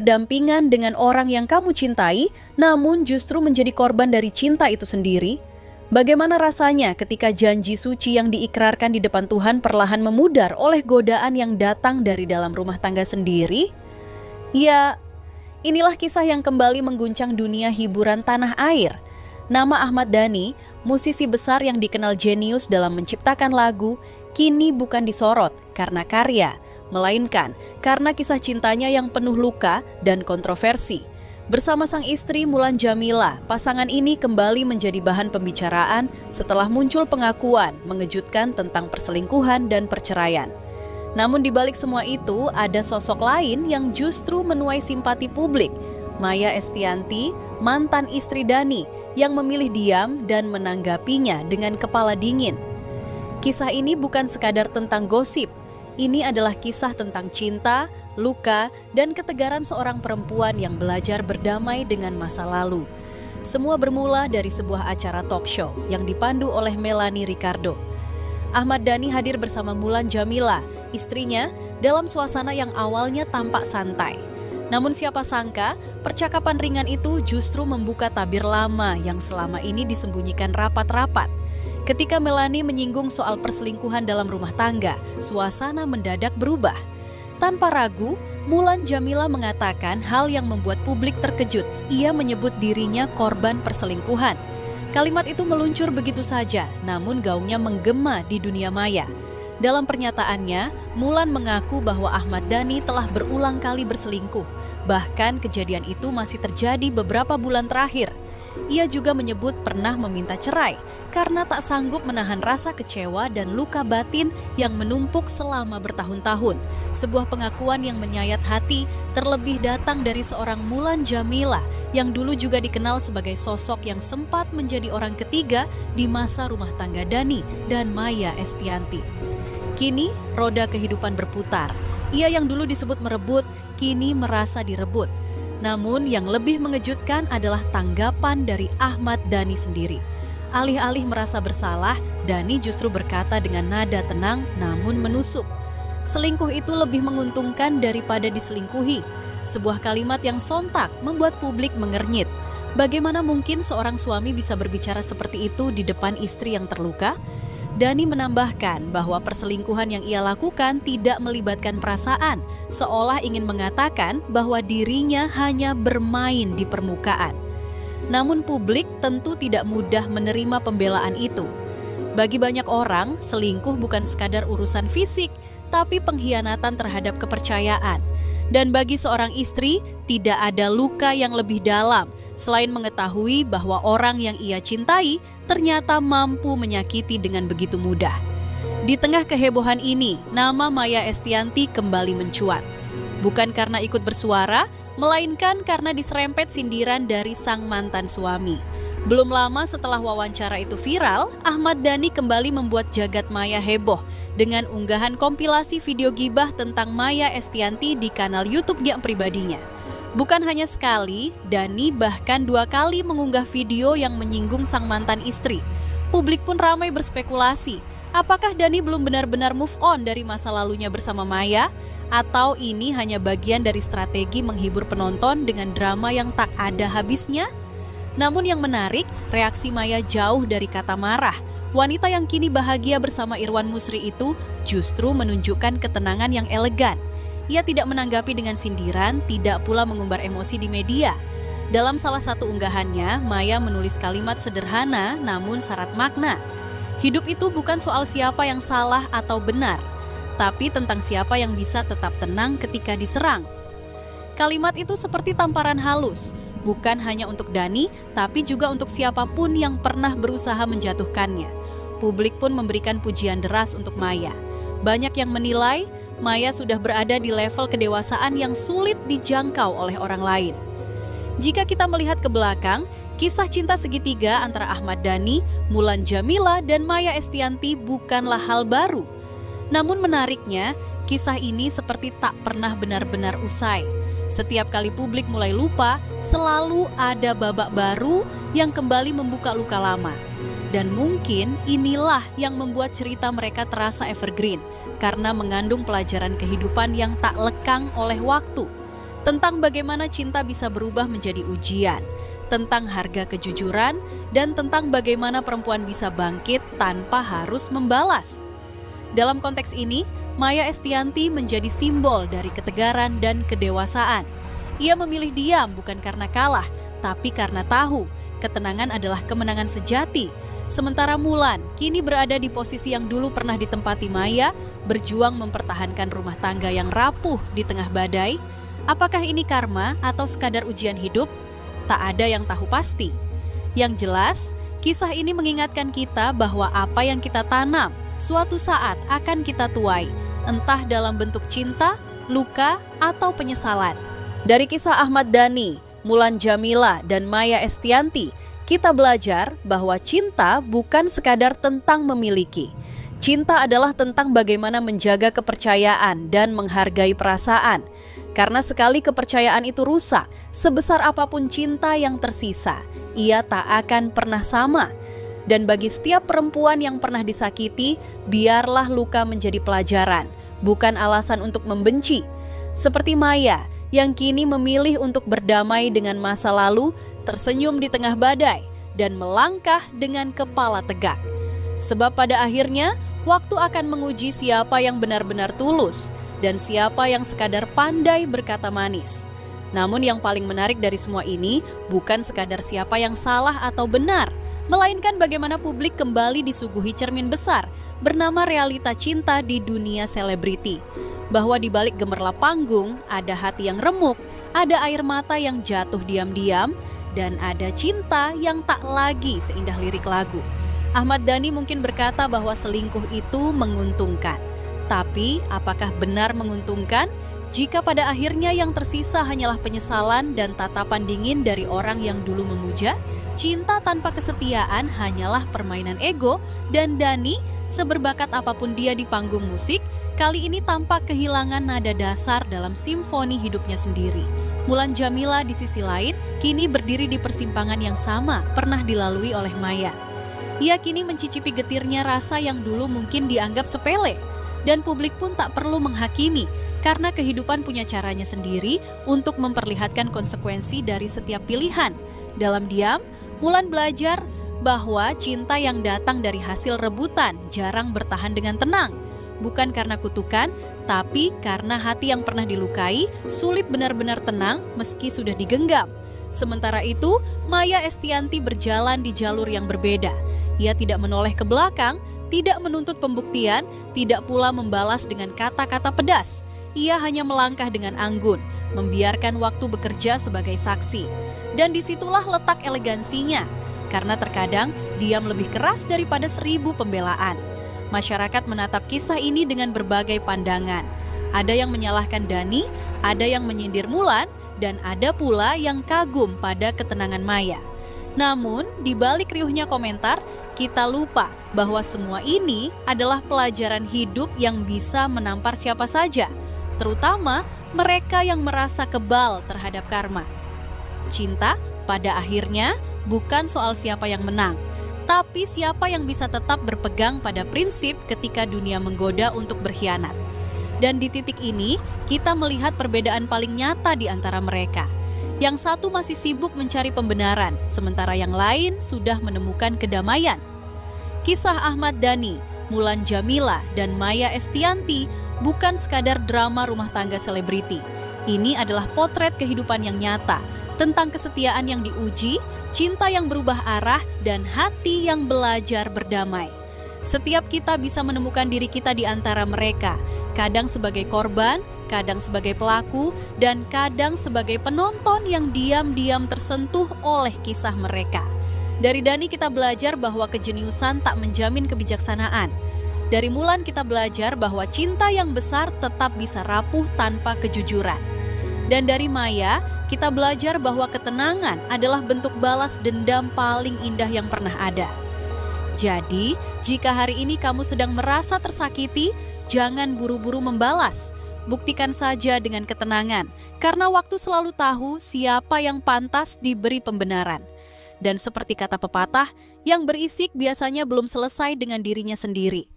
Dampingan dengan orang yang kamu cintai, namun justru menjadi korban dari cinta itu sendiri? Bagaimana rasanya ketika janji suci yang diikrarkan di depan Tuhan perlahan memudar oleh godaan yang datang dari dalam rumah tangga sendiri? Ya, inilah kisah yang kembali mengguncang dunia hiburan tanah air. Nama Ahmad Dhani, musisi besar yang dikenal jenius dalam menciptakan lagu, kini bukan disorot karena karya, melainkan karena kisah cintanya yang penuh luka dan kontroversi. Bersama sang istri Mulan Jameela, pasangan ini kembali menjadi bahan pembicaraan setelah muncul pengakuan mengejutkan tentang perselingkuhan dan perceraian. Namun di balik semua itu, ada sosok lain yang justru menuai simpati publik, Maya Estianty, mantan istri Dhani, yang memilih diam dan menanggapinya dengan kepala dingin. Kisah ini bukan sekadar tentang gosip. Ini adalah kisah tentang cinta, luka, dan ketegaran seorang perempuan yang belajar berdamai dengan masa lalu. Semua bermula dari sebuah acara talk show yang dipandu oleh Melanie Ricardo. Ahmad Dhani hadir bersama Mulan Jameela, istrinya, dalam suasana yang awalnya tampak santai. Namun siapa sangka, percakapan ringan itu justru membuka tabir lama yang selama ini disembunyikan rapat-rapat. Ketika Melanie menyinggung soal perselingkuhan dalam rumah tangga, suasana mendadak berubah. Tanpa ragu, Mulan Jameela mengatakan hal yang membuat publik terkejut. Ia menyebut dirinya korban perselingkuhan. Kalimat itu meluncur begitu saja, namun gaungnya menggema di dunia maya. Dalam pernyataannya, Mulan mengaku bahwa Ahmad Dhani telah berulang kali berselingkuh. Bahkan kejadian itu masih terjadi beberapa bulan terakhir. Ia juga menyebut pernah meminta cerai karena tak sanggup menahan rasa kecewa dan luka batin yang menumpuk selama bertahun-tahun. Sebuah pengakuan yang menyayat hati, terlebih datang dari seorang Mulan Jameela yang dulu juga dikenal sebagai sosok yang sempat menjadi orang ketiga di masa rumah tangga Dhani dan Maya Estianty. Kini, roda kehidupan berputar. Ia yang dulu disebut merebut, kini merasa direbut. Namun yang lebih mengejutkan adalah tanggapan dari Ahmad Dhani sendiri. Alih-alih merasa bersalah, Dhani justru berkata dengan nada tenang namun menusuk. Selingkuh itu lebih menguntungkan daripada diselingkuhi. Sebuah kalimat yang sontak membuat publik mengernyit. Bagaimana mungkin seorang suami bisa berbicara seperti itu di depan istri yang terluka? Dhani menambahkan bahwa perselingkuhan yang ia lakukan tidak melibatkan perasaan, seolah ingin mengatakan bahwa dirinya hanya bermain di permukaan. Namun publik tentu tidak mudah menerima pembelaan itu. Bagi banyak orang, selingkuh bukan sekadar urusan fisik, tapi pengkhianatan terhadap kepercayaan. Dan bagi seorang istri, tidak ada luka yang lebih dalam selain mengetahui bahwa orang yang ia cintai ternyata mampu menyakiti dengan begitu mudah. Di tengah kehebohan ini, nama Maya Estianty kembali mencuat. Bukan karena ikut bersuara, melainkan karena diserempet sindiran dari sang mantan suami. Belum lama setelah wawancara itu viral, Ahmad Dhani kembali membuat jagat maya heboh dengan unggahan kompilasi video gibah tentang Maya Estianty di kanal YouTube-nya pribadinya. Bukan hanya sekali, Dhani bahkan 2 kali mengunggah video yang menyinggung sang mantan istri. Publik pun ramai berspekulasi, apakah Dhani belum benar-benar move on dari masa lalunya bersama Maya? Atau ini hanya bagian dari strategi menghibur penonton dengan drama yang tak ada habisnya? Namun yang menarik, reaksi Maya jauh dari kata marah. Wanita yang kini bahagia bersama Irwan Musri itu justru menunjukkan ketenangan yang elegan. Ia tidak menanggapi dengan sindiran, tidak pula mengumbar emosi di media. Dalam salah satu unggahannya, Maya menulis kalimat sederhana namun syarat makna. Hidup itu bukan soal siapa yang salah atau benar, tapi tentang siapa yang bisa tetap tenang ketika diserang. Kalimat itu seperti tamparan halus, bukan hanya untuk Dhani, tapi juga untuk siapapun yang pernah berusaha menjatuhkannya. Publik pun memberikan pujian deras untuk Maya. Banyak yang menilai, Maya sudah berada di level kedewasaan yang sulit dijangkau oleh orang lain. Jika kita melihat ke belakang, kisah cinta segitiga antara Ahmad Dhani, Mulan Jameela, dan Maya Estianty bukanlah hal baru. Namun menariknya, kisah ini seperti tak pernah benar-benar usai. Setiap kali publik mulai lupa, selalu ada babak baru yang kembali membuka luka lama. Dan mungkin inilah yang membuat cerita mereka terasa evergreen, karena mengandung pelajaran kehidupan yang tak lekang oleh waktu. tentang bagaimana cinta bisa berubah menjadi ujian, tentang harga kejujuran, dan tentang bagaimana perempuan bisa bangkit tanpa harus membalas. Dalam konteks ini, Maya Estianty menjadi simbol dari ketegaran dan kedewasaan. Ia memilih diam bukan karena kalah, tapi karena tahu ketenangan adalah kemenangan sejati. Sementara Mulan kini berada di posisi yang dulu pernah ditempati Maya, berjuang mempertahankan rumah tangga yang rapuh di tengah badai. Apakah ini karma atau sekadar ujian hidup? Tak ada yang tahu pasti. Yang jelas, kisah ini mengingatkan kita bahwa apa yang kita tanam suatu saat akan kita tuai, entah dalam bentuk cinta, luka, atau penyesalan. Dari kisah Ahmad Dhani, Mulan Jameela, dan Maya Estianty, kita belajar bahwa cinta bukan sekadar tentang memiliki. Cinta adalah tentang bagaimana menjaga kepercayaan dan menghargai perasaan. Karena sekali kepercayaan itu rusak, sebesar apapun cinta yang tersisa, ia tak akan pernah sama. Dan bagi setiap perempuan yang pernah disakiti, biarlah luka menjadi pelajaran, bukan alasan untuk membenci. Seperti Maya, yang kini memilih untuk berdamai dengan masa lalu, tersenyum di tengah badai, dan melangkah dengan kepala tegak. Sebab pada akhirnya, waktu akan menguji siapa yang benar-benar tulus, dan siapa yang sekadar pandai berkata manis. Namun yang paling menarik dari semua ini, bukan sekadar siapa yang salah atau benar, melainkan bagaimana publik kembali disuguhi cermin besar, bernama realita cinta di dunia selebriti. Bahwa di balik gemerlap panggung, ada hati yang remuk, ada air mata yang jatuh diam-diam, dan ada cinta yang tak lagi seindah lirik lagu. Ahmad Dhani mungkin berkata bahwa selingkuh itu menguntungkan. Tapi, apakah benar menguntungkan? Jika pada akhirnya yang tersisa hanyalah penyesalan dan tatapan dingin dari orang yang dulu memuja, cinta tanpa kesetiaan hanyalah permainan ego, dan Dhani, seberbakat apapun dia di panggung musik, kali ini tampak kehilangan nada dasar dalam simfoni hidupnya sendiri. Mulan Jameela di sisi lain, kini berdiri di persimpangan yang sama pernah dilalui oleh Maya. Ia kini mencicipi getirnya rasa yang dulu mungkin dianggap sepele. Dan publik pun tak perlu menghakimi, karena kehidupan punya caranya sendiri untuk memperlihatkan konsekuensi dari setiap pilihan. Dalam diam, Mulan belajar bahwa cinta yang datang dari hasil rebutan jarang bertahan dengan tenang. Bukan karena kutukan, tapi karena hati yang pernah dilukai sulit benar-benar tenang meski sudah digenggam. Sementara itu, Maya Estianty berjalan di jalur yang berbeda. Ia tidak menoleh ke belakang, tidak menuntut pembuktian, tidak pula membalas dengan kata-kata pedas. Ia hanya melangkah dengan anggun, membiarkan waktu bekerja sebagai saksi. Dan disitulah letak elegansinya, karena terkadang diam lebih keras daripada 1000 pembelaan. Masyarakat menatap kisah ini dengan berbagai pandangan. Ada yang menyalahkan Dhani, ada yang menyindir Mulan, dan ada pula yang kagum pada ketenangan Maya. Namun, di balik riuhnya komentar, kita lupa bahwa semua ini adalah pelajaran hidup yang bisa menampar siapa saja, terutama mereka yang merasa kebal terhadap karma. Cinta, pada akhirnya, bukan soal siapa yang menang, tapi siapa yang bisa tetap berpegang pada prinsip ketika dunia menggoda untuk berkhianat. Dan di titik ini, kita melihat perbedaan paling nyata di antara mereka. Yang satu masih sibuk mencari pembenaran, sementara yang lain sudah menemukan kedamaian. Kisah Ahmad Dhani, Mulan Jameela, dan Maya Estianty bukan sekadar drama rumah tangga selebriti. Ini adalah potret kehidupan yang nyata, tentang kesetiaan yang diuji, cinta yang berubah arah, dan hati yang belajar berdamai. Setiap kita bisa menemukan diri kita di antara mereka, kadang sebagai korban, kadang sebagai pelaku, dan kadang sebagai penonton yang diam-diam tersentuh oleh kisah mereka. Dari Dhani kita belajar bahwa kejeniusan tak menjamin kebijaksanaan. Dari Mulan kita belajar bahwa cinta yang besar tetap bisa rapuh tanpa kejujuran. Dan dari Maya, kita belajar bahwa ketenangan adalah bentuk balas dendam paling indah yang pernah ada. Jadi, jika hari ini kamu sedang merasa tersakiti, jangan buru-buru membalas. Buktikan saja dengan ketenangan, karena waktu selalu tahu siapa yang pantas diberi pembenaran. Dan seperti kata pepatah, yang berisik biasanya belum selesai dengan dirinya sendiri.